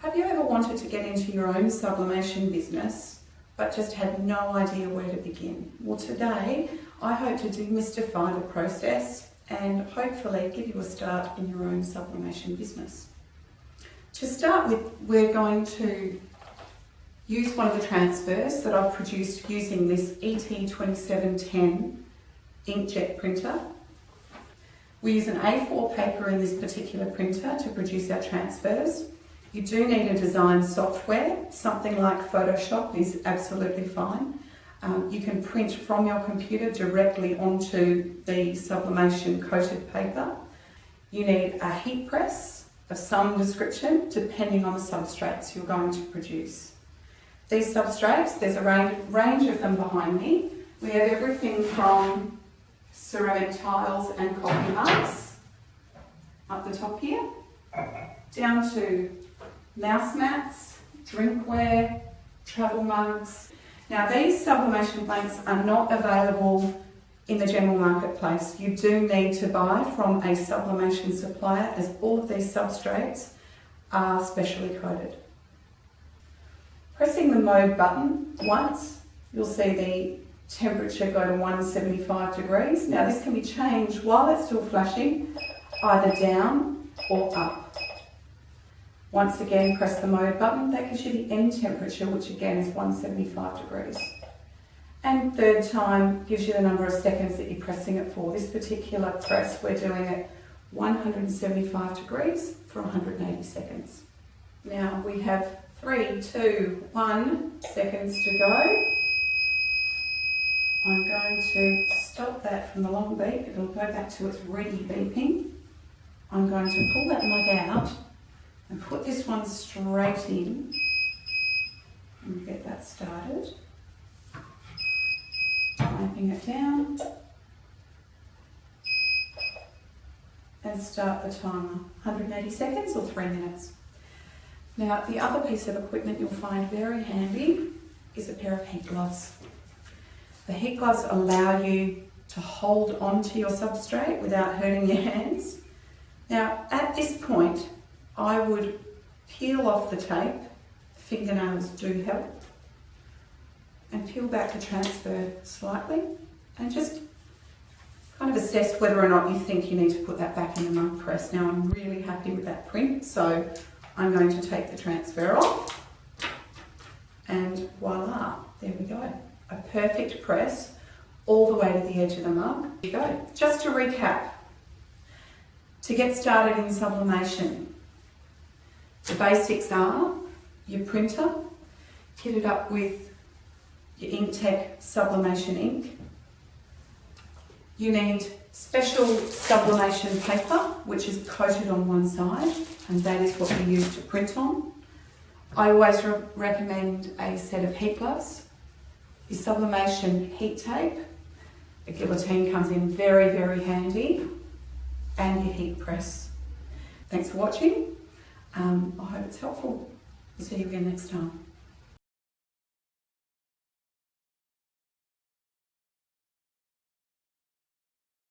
Have you ever wanted to get into your own sublimation business but just had no idea where to begin? Well, today I hope to demystify the process and hopefully give you a start in your own sublimation business. To start with, we're going to use one of the transfers that I've produced using this ET2710 inkjet printer. We use an A4 paper in this particular printer to produce our transfers. You do need a design software. Something like Photoshop is absolutely fine. You can print from your computer directly onto the sublimation coated paper. You need a heat press of some description depending on the substrates you're going to produce. These substrates, there's a range of them behind me. We have everything from ceramic tiles and coffee mugs up the top here, down to mouse mats, drinkware, travel mugs. Now these sublimation blanks are not available in the general marketplace. You do need to buy from a sublimation supplier as all of these substrates are specially coated. Pressing the mode button once, you'll see the temperature go to 175 degrees. Now this can be changed while it's still flashing, either down or up. Once again, press the mode button. That gives you the end temperature, which again is 175 degrees. And third time gives you the number of seconds that you're pressing it for. This particular press, we're doing it 175 degrees for 180 seconds. Now we have 3, 2, 1 seconds to go. I'm going to stop that from the long beep. It'll go back to its ready beeping. I'm going to pull that mug out and put this one straight in and get that started. Clamping it down and start the timer. 180 seconds or 3 minutes. Now the other piece of equipment you'll find very handy is a pair of heat gloves. The heat gloves allow you to hold onto your substrate without hurting your hands. Now at this point I would peel off the tape, fingernails do help, and peel back the transfer slightly and just kind of assess whether or not you think you need to put that back in the mug press. Now I'm really happy with that print, so I'm going to take the transfer off and voila, there we go. A perfect press all the way to the edge of the mug. There you go. Just to recap, to get started in sublimation, the basics are your printer, kitted up with your Inktek sublimation ink. You need special sublimation paper, which is coated on one side, and that is what we use to print on. I always recommend a set of heat gloves, your sublimation heat tape, a guillotine comes in very, very handy, and your heat press. Thanks for watching. I hope it's helpful. See you again next time.